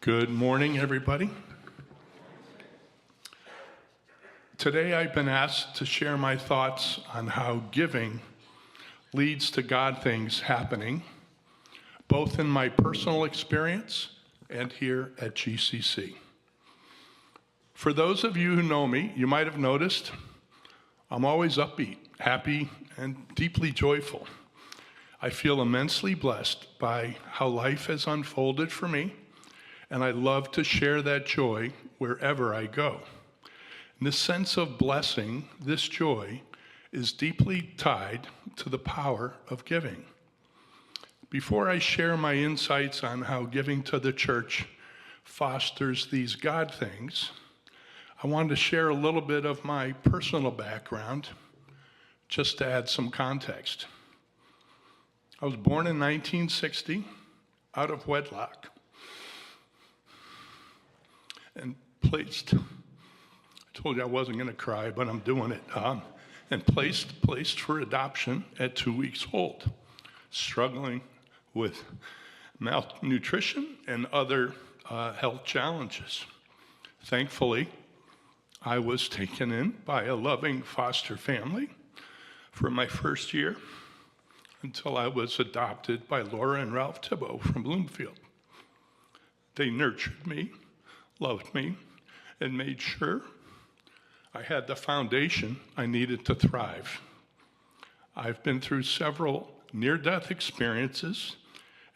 Good morning, everybody. Today I've been asked to share my thoughts on how giving leads to God things happening, both in my personal experience and here at GCC. For those of you who know me, you might have noticed I'm always upbeat, happy, and deeply joyful. I feel immensely blessed by how life has unfolded for me, and I love to share that joy wherever I go. And this sense of blessing, this joy, is deeply tied to the power of giving. Before I share my insights on how giving to the church fosters these God things, I wanted to share a little bit of my personal background, just to add some context. I was born in 1960, out of wedlock, and placed, I told you I wasn't going to cry, but I'm doing it, and placed for adoption at 2 weeks old, struggling with malnutrition and other health challenges. Thankfully, I was taken in by a loving foster family for my first year until I was adopted by Laura and Ralph Tibbo from Bloomfield. They nurtured me, loved me, and made sure I had the foundation I needed to thrive. I've been through several near-death experiences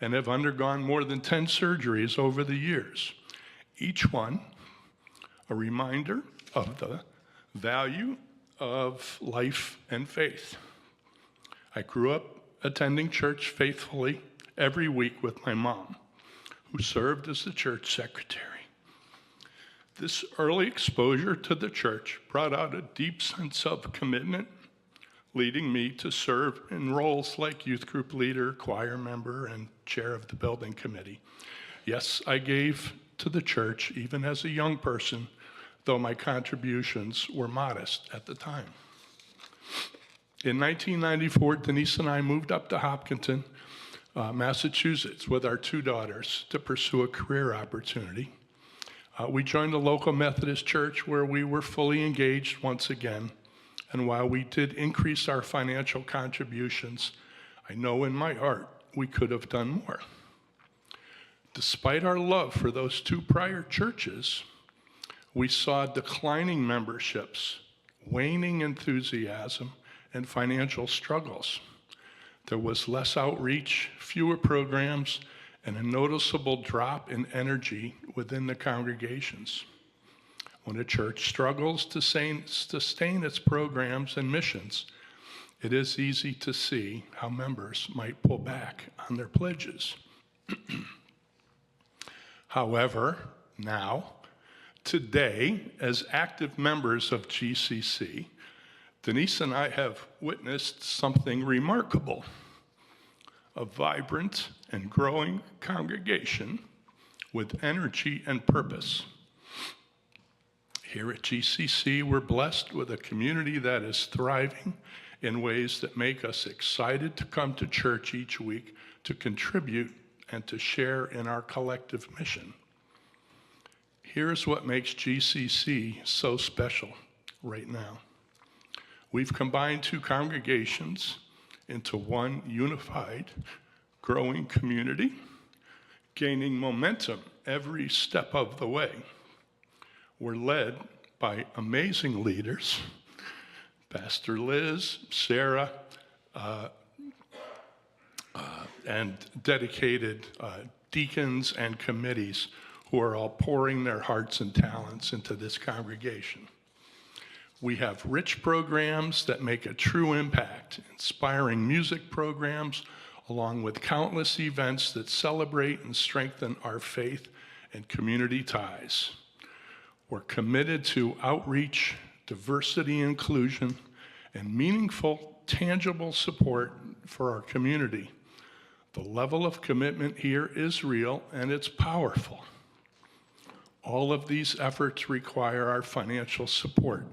and have undergone more than 10 surgeries over the years, each one a reminder of the value of life and faith. I grew up attending church faithfully every week with my mom, who served as the church secretary. This early exposure to the church brought out a deep sense of commitment, leading me to serve in roles like youth group leader, choir member, and chair of the building committee. Yes, I gave to the church even as a young person, though my contributions were modest at the time. In 1994, Denise and I moved up to Hopkinton, Massachusetts, with our 2 daughters to pursue a career opportunity. We joined a local Methodist church where we were fully engaged once again, and while we did increase our financial contributions, I know in my heart we could have done more. Despite our love for those 2 prior churches, we saw declining memberships, waning enthusiasm, and financial struggles. There was less outreach, fewer programs, and a noticeable drop in energy within the congregations. When a church struggles to sustain its programs and missions, it is easy to see how members might pull back on their pledges. However, now, today, as active members of GCC, Denise and I have witnessed something remarkable: a vibrant and growing congregation with energy and purpose. Here at GCC, we're blessed with a community that is thriving in ways that make us excited to come to church each week to contribute and to share in our collective mission. Here's what makes GCC so special right now. We've combined 2 congregations into one unified, growing community, gaining momentum every step of the way. We're led by amazing leaders, Pastor Liz, Sarah, and dedicated deacons and committees who are all pouring their hearts and talents into this congregation. We have rich programs that make a true impact, inspiring music programs, along with countless events that celebrate and strengthen our faith and community ties. We're committed to outreach, diversity, inclusion, and meaningful, tangible support for our community. The level of commitment here is real and it's powerful. All of these efforts require our financial support.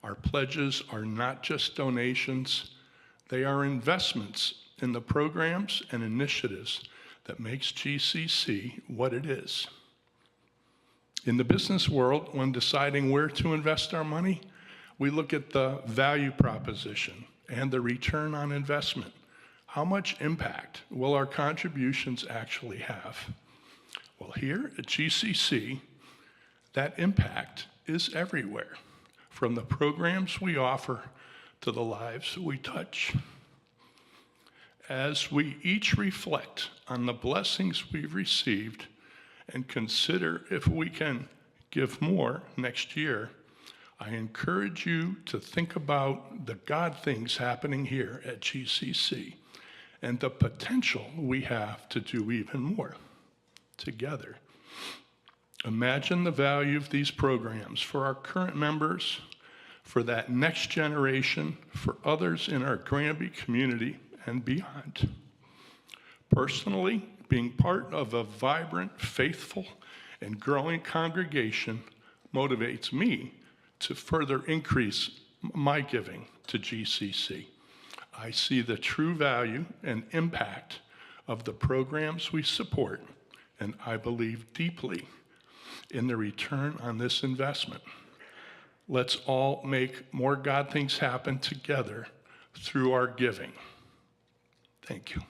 Our pledges are not just donations, they are investments in the programs and initiatives that makes GCC what it is. In the business world, when deciding where to invest our money, we look at the value proposition and the return on investment. How much impact will our contributions actually have? Well, here at GCC, that impact is everywhere, from the programs we offer to the lives we touch. As we each reflect on the blessings we've received and consider if we can give more next year, I encourage you to think about the God things happening here at GCC and the potential we have to do even more together. Imagine the value of these programs for our current members, for that next generation, for others in our Granby community and beyond. Personally, being part of a vibrant, faithful, and growing congregation motivates me to further increase my giving to GCC. I see the true value and impact of the programs we support, and I believe deeply in the return on this investment. Let's all make more God things happen together through our giving. Thank you.